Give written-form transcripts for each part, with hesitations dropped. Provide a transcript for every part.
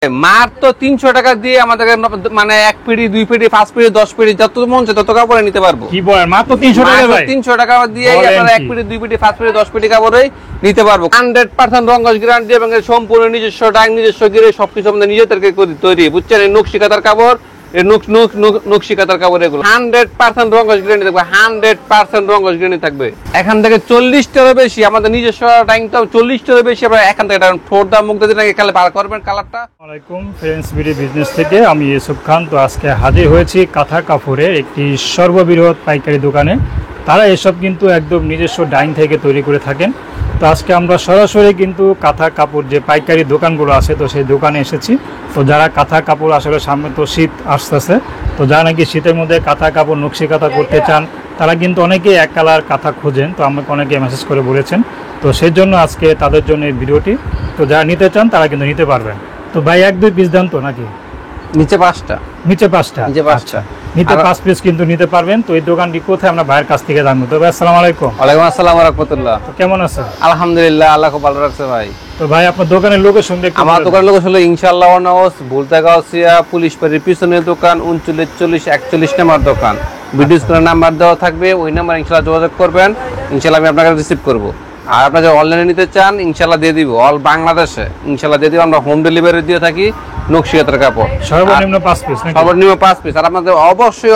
মাত্র 300 টাকা দিয়ে আমাদের মানে 1 পিডি 2 পিডি 5 পিডি 10 পিডি যত মন চায় তত কাপড় নিতে পারবো। কি বলেন, মাত্র 300 টাকা ভাই? 300 টাকা দিয়ে আপনারা 1 পিডি 2 পিডি 5 পিডি 10 পিডি কাপড়ই নিতে পারবো। 100% রংকশ গ্যারান্টি এবং সম্পূর্ণ নিজস্ব ডাইং, নিজস্ব গিরে সবকিছু আমাদের নিজেদেরকে তৈরি, বুঝছেন? এই নকশি কাঁথার কাপড়, নকশি কাঁথার কাপড়, এগুলো 100% রংকশ গ্যারান্টি থাকবে, 100% রংকশ গ্যারান্টি থাকবে। এখান থেকে 40টারও বেশি আমাদের নিজস্ব ডাইংটাও 40টারও বেশি আমরা এখান থেকে ঠোঁট দাম মুখ দিয়ে কালে বার করবেন কালারটা। আসসালামু আলাইকুম ফ্রেন্ডস, বিডি বিজনেস থেকে আমি ইউসুফ খান। তো আজকে হাজির হয়েছি কাঁথা কাপড়ের একটি সর্ববৃহৎ পাইকারি দোকানে। তারা এসব কিন্তু একদম নিজস্ব ডাইং থেকে তৈরি করে থাকেন। তো আজকে আমরা সরাসরি কিন্তু কাঁথা কাপড় যে পাইকারি দোকানগুলো আছে তো সেই দোকানে এসেছি। তো যারা কাঁথা কাপড় আসলে সামনে তো শীত আসতেছে, তো যারা নাকি শীতের মধ্যে কাঁথা কাপড় নকশি কাঁথা করতে চান তারা কিন্তু অনেকেই এক কালার কাঁথা খোঁজেন। তো আমাকে অনেকে মেসেজ করে বলেছেন, তো সেই জন্য আজকে তাদের জন্য এই ভিডিওটি। তো যারা নিতে চান তারা কিন্তু নিতে পারবেন। তো ভাই 1-2 পিস দেন তো নাকি? নিচে 5টা, নিচে 5টা, আচ্ছা নিতে 5 পিস কিন্তু নিতে পারবেন। তো এই দোকানটি কোথায় আমরা ভাইয়ের কাছ থেকে জানবো। তো ভাই আসসালামু আলাইকুম। ওয়ালাইকুম আসসালাম ওয়া রাহমাতুল্লাহ। তো কেমন আছেন? আলহামদুলিল্লাহ, আল্লাহ খুব ভালো রাখছে ভাই। তো ভাই আপনার দোকানের লোকেশন দেখতে? আমার দোকানের লোকেশন হলো ইনশাআল্লাহ হাউস, ভুলতাগাছিয়া পুলিশ বাড়ির পিছনের দোকান, 394041 নম্বর দোকান। ভিডিও স্ক্রিনে নাম্বার দেওয়া থাকবে, ওই নাম্বার ইনশাআল্লাহ যোগাযোগ করবেন, ইনশাআল্লাহ আমি আপনাকে রিসিভ করব। আর আপনারা যদি অনলাইনে নিতে চান ইনশাআল্লাহ দিয়ে দিব, অল বাংলাদেশে ইনশাআল্লাহ দিয়ে দিব। আমরা হোম ডেলিভারি দিয়ে থাকি নকশি কাঁথার কাপড়, সর্বনিম্ন 5 পিস, সর্বনিম্ন 5 পিস। আর আপনাদের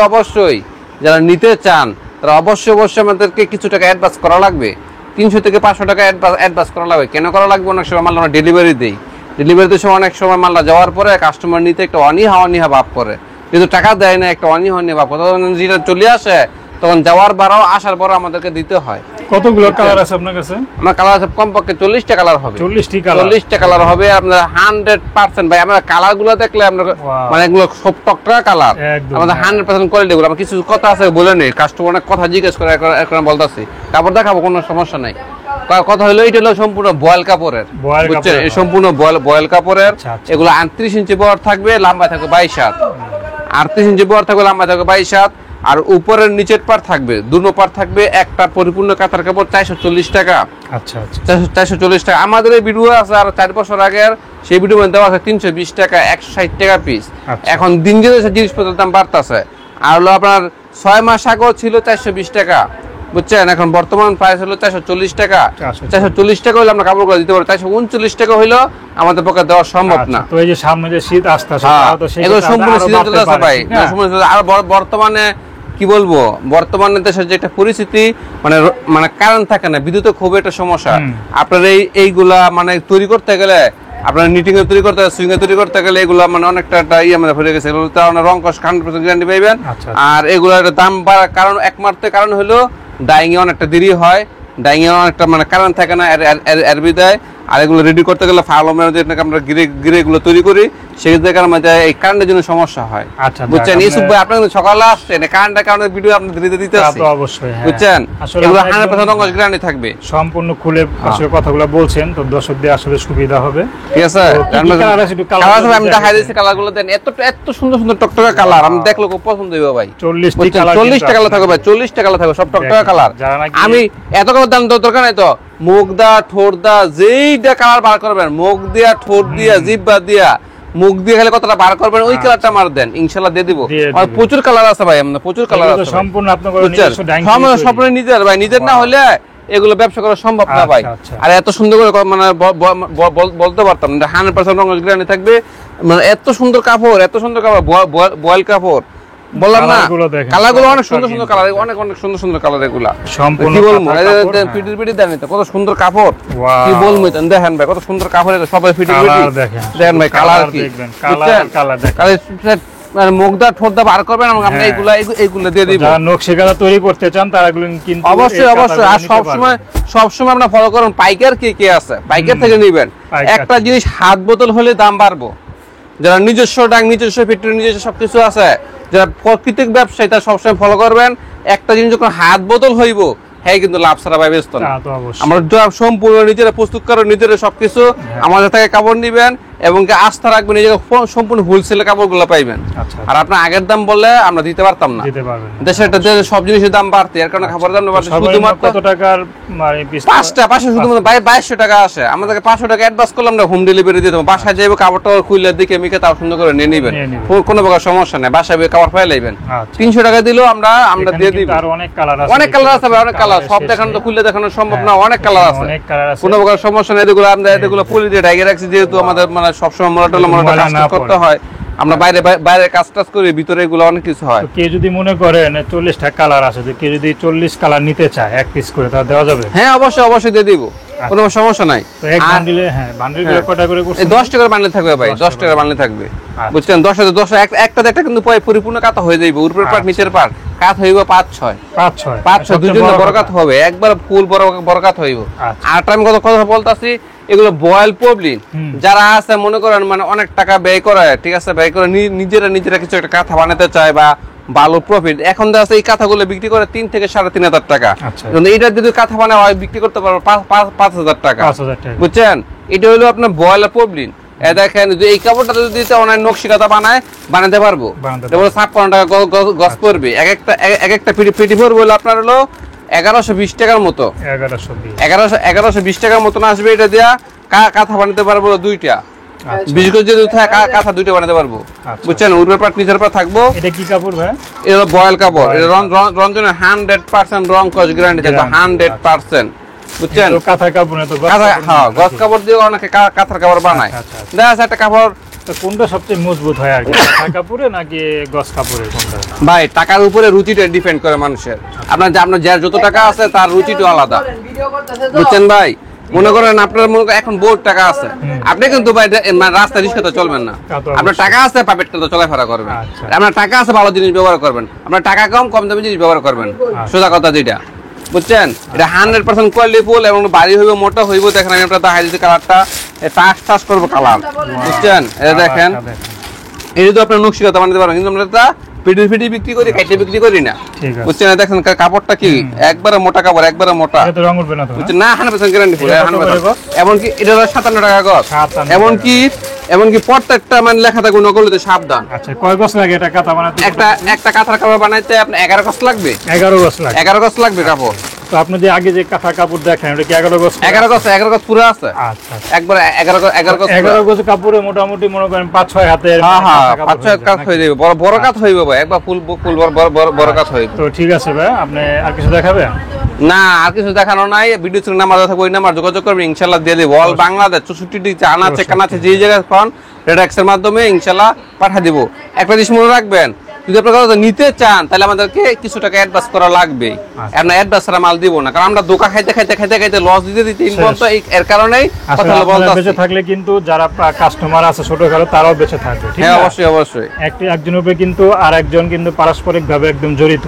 অবশ্যই যারা নিতে চান তারা অবশ্যই আমাদেরকে কিছু টাকা অ্যাডভান্স করা লাগবে। 300 থেকে 500 টাকা অ্যাডভান্স করা লাগবে। কেন করা লাগবে? অনেক সময় মাল আমরা ডেলিভারি দিই, ডেলিভারিতে সময় অনেক সময় মালটা যাওয়ার পরে কাস্টমার নিতে একটা অনীহা ভাব করে, কিন্তু টাকা দেয় না, একটা অনীহা ভাব করে। তখন যেটা চলে আসে তখন যাওয়ার বারও আসার পরও আমাদেরকে দিতে হয়। কতগুলো কালার আছে আপনার কাছে? আমার কালার আছে কমপক্ষে 40টা কালার হবে। 40টা কালার হবে আপনার 100%। ভাই আমরা কালারগুলো দেখলে আপনার মানে এগুলো সব টকটকা কালার, আমাদের 100% কোয়ালিটি গুলো। আমার কিছু কথা আছে বলে নেই, কাস্টমার অনেক কথা জিজ্ঞেস করে, এখন বলতেছি কাপড় দেখাবো, কোনো সমস্যা নাই। কথা হলো এটা হলো সম্পূর্ণ বয়েল কাপড়ের, বুঝছেন? এই সম্পূর্ণ বয়েল কাপড়ের। এগুলো 38 ইঞ্চি বহর থাকবে, লম্বা থাকবে 22 হাত। 38 ইঞ্চি বহর থাকবে, লম্বা থাকবে 22 হাত। আর উপরের নিচের পার থাকবে, দুনো পার থাকবে। একটা পরিপূর্ণ কাঁথার কাপড় 440 টাকা। আচ্ছা আচ্ছা, 440 টাকা। আমাদের এই ভিডিও আছে আর 4 বছর আগের, সেই ভিডিও দেওয়া আছে 320 টাকা, 160 টাকা পিস। এখন দিন দিন জিনিসপত্রের দাম বাড়তেছে। আর হলো আপনার 6 মাস আগেও ছিল 420 টাকা, বুঝছেন? এখন বর্তমান প্রাইস হলো 440 টাকা। 440 টাকা হলে আমরা কাপড়গুলো দিতে পারি, 439 টাকা হইলো আমাদের পক্ষে দেওয়া সম্ভব না। তো এই যে সামনে যে শীত আসতেছে, এগুলো সম্পূর্ণ সিজন চলে আসছে ভাই। আর বর্তমানে কি বলবো, বর্তমানে দেশের যে একটা পরিস্থিতি, মানে কারেন্ট থাকে না, বিদ্যুতের খুব একটা সমস্যা। আপনার এইগুলা মানে তৈরি করতে গেলে, আপনার নিটিং এ তৈরি করতে, সুইং এ তৈরি করতে গেলে এগুলা মানে অনেকটা আমাদের হয়ে গেছে। এগুলো রংকশ 100% গ্যারান্টি পাইবেন। আর এগুলোর দাম বাড়ার কারণ একমাত্র কারণ হলো ডাইং এ অনেকটা দেরি হয়, ডাইং এ অনেকটা মানে কারেন্ট থাকে না এর বিদায়। আর এগুলো রেডি করতে গেলে ফার্মের যে আমরা গিরে গুলো তৈরি করি, সেই জায়গার মধ্যে এই কারেন্টের জন্য সমস্যা হয়, বুঝছেন? ইউসুফ ভাই আপনি সকালে আসছেন, কারেন্টের কারণে ভিডিও আপনি ধীরে দিতে আসছে, অবশ্যই, বুঝছেন? এগুলো 100% রংকশ গ্যারান্টি থাকবে। সম্পূর্ণ খুলে আসলে কথাগুলো বলছেন, তো দর্শকদের আসলে সুবিধা হবে, ঠিক আছে? আমি দেখাই দিচ্ছি কালারগুলো, দেন এত সুন্দর সুন্দর টকটকা কালার, আমি দেখলে খুব পছন্দ হইবে ভাই। 40টা কালার থাকবে ভাই, 40টা কালার থাকবে, সব টকটকা কালার। আমি এত কালার দাম দরকার নাই তো, মুগদা ঠোঁটদা যেইটা কালার বার করবেন, মুখ দিয়া ঠোঁট দিয়া জিহ্বা দিয়া মুখ দিয়ে খালি কতটা বার করবেন ওই কালারটা আমার দেন, ইনশাআল্লাহ দিয়ে দিব। আর প্রচুর কালার আছে ভাই, আমরা প্রচুর কালার আছে সম্পূর্ণ আপনাদের নিজস্ব ডাইং, সম্পূর্ণ নিজের ভাই, নিজের না হলে এগুলো ব্যবসা করা সম্ভব না ভাই। আর এত সুন্দর করে মানে বলতে পারতাম না, 100% রংকশ গ্যারান্টি থাকবে। মানে এত সুন্দর কাপড়, এত সুন্দর কাপড়, বয়েল কাপড়, বললাম না? কালারগুলো অনেক সুন্দর সুন্দর কালার, অনেক সুন্দর সুন্দর কালার। এগুলা কি বলবো, পিটি দেন, কত সুন্দর কাপড়, কি বলবো? দেখেন ভাই কত সুন্দর কাপড়, সবাই পিটি দেখেন ভাই, কালার কি মানে মুগদা ঠোঁটদা বার করবেন এবং আমরা এইগুলো দিয়ে দিব। যারা নকশি কাঁথা তৈরি করতে চান তারা এগুলো কিন্তু অবশ্যই। আর সবসময় আমরা ফলো করুন পাইকার কে আছে, পাইকার থেকে নিবেন। একটা জিনিস হাত বোতল হলে দাম বাড়বো। যারা নিজস্ব ডাং, নিজস্ব ফ্যাক্টরি, নিজস্ব সবকিছু আছে, যারা প্রকৃতিক ব্যবসায়ী, তারা সবসময় ফলো করবেন। একটা জিনিস যখন হাত বোতল হইব, হ্যাঁ কিন্তু লাভ ছাড়া ভাই ব্যস্ত না। আমরা সম্পূর্ণ নিজেরা প্রস্তুত করেন, নিজেরা সবকিছু আমাদের থেকে কাপড় নিবেন, এবং কি আস্থা রাখবেন, এই জায়গায় সম্পূর্ণ হোলসেল কাপড়গুলো পাইবেন। আচ্ছা। আর আপনার আগের দাম বললে আমরা দিতে পারতাম না, দিতে পারবেন না। দেশের সব জিনিসের দাম বাড়তে, এর কারণে খাবারের দাম বাড়তে। শুধুমাত্র কত টাকার মানে পিস? 500 শুধুমাত্র 2200 টাকা আসে। আমাদেরকে 500 টাকা অ্যাডভান্স করলাম, আমরা হোম ডেলিভারি দিয়ে দেবো। বাসায় যাইব, কাপড়টা খুললে দিকে মিকে তাও সুন্দর করে নিয়ে নিবেন, কোনো প্রকার সমস্যা নেই। বাসায় কাপড় ফাইল লাইবেন, 300 টাকা দিলেও আমরা দিয়ে দিব। আর অনেক কালার আছে, অনেক কালার আছে, অনেক কালার, সব দেখানো তো খুলে দেখানো সম্ভব না, অনেক কালার আছে, কোনো প্রকার সমস্যা নেই। এগুলো পলি দিয়ে ঢাকে রাখছি, যেহেতু আমাদের মানে সবসময় মোটা কাজ করতে হয়, আমরা বাইরে কাজ টাজ করি, ভিতরে এগুলো অনেক কিছু হয়। কেউ যদি মনে করেন 40টা কালার আছে, কেউ যদি 40 কালার নিতে চায় এক পিস করে, তাহলে দেওয়া যাবে? হ্যাঁ, অবশ্যই দিয়ে দিব, কোনো সমস্যা নাই। তো এক বান্ডিলে, হ্যাঁ বান্ডিলগুলো কয়টা করে করছেন? 10 টাকার বান্ডিল থাকবে ভাই, 10 টাকার বান্ডিল থাকবে, বুঝছেন? 10 একটাতে একটা কিন্তু পরিপূর্ণ কাতা হয়ে যাবে, উপরের পাট নিচের পাট কাত হইব 5-6 দুই জন্য বড় কাত হবে, একবার ফুল বড় কাত হইব। আর আমি কথা বলতাছি, এগুলো বয়েল পবলিন যারা আছে মনে করেন মানে অনেক টাকা ব্যয় করে, ঠিক আছে, ব্যয় করে নিজেরা কিছু একটা কাঁথা বানাতে চায় বা ভালো প্রফিট, এখন দেখা যাচ্ছে এই কাঁথাগুলো বিক্রি করে 3 থেকে 3,500 টাকা। এইটা যদি কাঁথা বানায় হয় বিক্রি করতে পারবো 5,000 টাকা, বুঝছেন? এটা হলো আপনার বয়েল পবলিন। দেখেন এই কাপড়টা যদি অনেক নকশি কাঁথা বানাতে পারবো, 56 টাকা গজ পড়বে। এক একটা পিটি পড়বে হলো আপনার হলো 1120 টাকার মতো, 1120 টাকার মতন আসবে। এটা দিয়া কাঁথা বানাতে পারবো 2টা, 20 গজ যদি কাঁথা 2টা বানাতে পারবো, বুঝছেন? উপরের পাট নিচের পাট থাকবো। এটা কি কাপড় ভাই? এটা বয়েল কাপড়, এটা রঞ্জনের 100% রং কস গ্যারান্টি থাকবে, 100%, বুঝছেন? কাঁথা কাপড় তো হ্যাঁ, গজ কাপড় দিয়ে অনেকে কাঁথার কাপড় বানায়। দেখা যাচ্ছে একটা কাপড় কোনটা সবচেয়ে মজবুত হয় আর কি, কাঁথা কাপড়ে নাকি গজ কাপড়ে, কোনটা? ভাই টাকার উপরে রুচিটা ডিপেন্ড করে মানুষের। আপনার যার যত টাকা আছে তার রুচিটা আলাদা, বুঝছেন ভাই? মনে করেন আপনার এখন বহুত টাকা আছে, আপনি কিন্তু ভাই রাস্তা রিস্কাতে চলবেন না। আপনার টাকা আছে, প্রাইভেট কারে চলাফেরা করবেন। আপনার টাকা আছে, ভালো জিনিস ব্যবহার করবেন। আপনার টাকা কম দামি জিনিস ব্যবহার করবেন, সোজা কথা যেটা, বুঝছেন? এটা 100% কোয়ালিটি ফুল এবং বাড়ি হইব, মোটা হইব। দেখেন আমি আপনার দেখাই দিচ্ছি কালারটা, টাচ করবো কালার, বুঝছেন? এটা দেখেন, এটা তো আপনার নকশি কথা বানাতে পারবেন, কিন্তু আমরা পিটি বিক্রি করি, কাইটে বিক্রি করি না, বুঝছেন? দেখেন কাপড়টা কি একবারে মোটা কাপড়, একবারে মোটা, বুঝছেন? না 100% গ্যারান্টি ফুল, 100%। এমনকি এটা 57 টাকা গজ, এমনকি প্রত্যেকটা মানে লেখা থাকবে নকলতে সাবধান। আচ্ছা, কয় গজ লাগে এটা কাঁথা বানাতে? একটা কাঁথার কাপড় বানাইতে আপনার 11 গজ লাগবে, 11 গজ লাগবে কাপড়। তো আপনি যে আগে যে কাঁথা কাপড় দেখেন, এটা কি 11 গজ? 11 গজ পুরো আছে। আচ্ছা, একবার 11 গজ কাপড়ে মোটামুটি মনে করেন 5-6 হাতের। হ্যাঁ, 5-6 কাত হয়ে যাবে, বড় কাত হইবে ভাই, একবার ফুল বড় কাত হইবে। তো ঠিক আছে ভাই, আপনি আর কিছু দেখাবেন? না, আর কিছু দেখানো নাই। ভিডিও স্ক্রিনে নাম্বার দেওয়া থাকবে, ওই নাম্বার যোগাযোগ করবেন, ইনশাআল্লাহ দিয়ে দেব। অল বাংলাদেশ 64 ডিগ্রি আনাচে কানাচে যে জায়গায় ফোন রেডাক্সের মাধ্যমে ইনশাআল্লাহ পাঠিয়ে দেব। একটা জিনিস মনে রাখবেন, যদি আপনারা নিতে চান তাহলে আমাদেরকে কিছু টাকা অ্যাডভান্স করা লাগবে। আমরা অ্যাডভান্স ছাড়া মাল দিব না, কারণ আমরা দোকান খাইতে লস দিতে এর কারণেই কথা বলতে বেঁচে থাকলে কিন্তু যারা কাস্টমার আছে ছোটখাটো তারাও বেঁচে থাকবে। হ্যাঁ, অবশ্যই একজনের উপরে কিন্তু আর একজন কিন্তু পারস্পরিক ভাবে একদম জড়িত,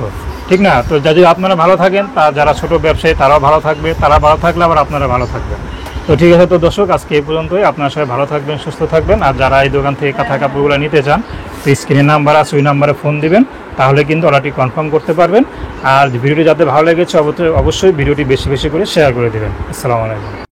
ঠিক না? তো যদি আপনারা ভালো থাকেন, যারা ছোট ব্যবসায়ী তারাও ভালো থাকবে, তারা ভালো থাকলে আবার আপনারা ভালো থাকবেন। তো ঠিক আছে, তো দর্শক আজকে এই পর্যন্তই। আপনারা সবাই ভালো থাকবেন, সুস্থ থাকবেন। আর যারা এই দোকান থেকে কাঁথা কাপড়গুলো নিতে চান, তো স্ক্রিনে নাম্বার আছে, ওই নাম্বারে ফোন দিবেন, তাহলে কিন্তু অর্ডারটি কনফার্ম করতে পারবেন। আর ভিডিওটি যাতে ভালো লেগেছে অবশ্যই ভিডিওটি বেশি করে শেয়ার করে দেবেন। আসসালামু আলাইকুম।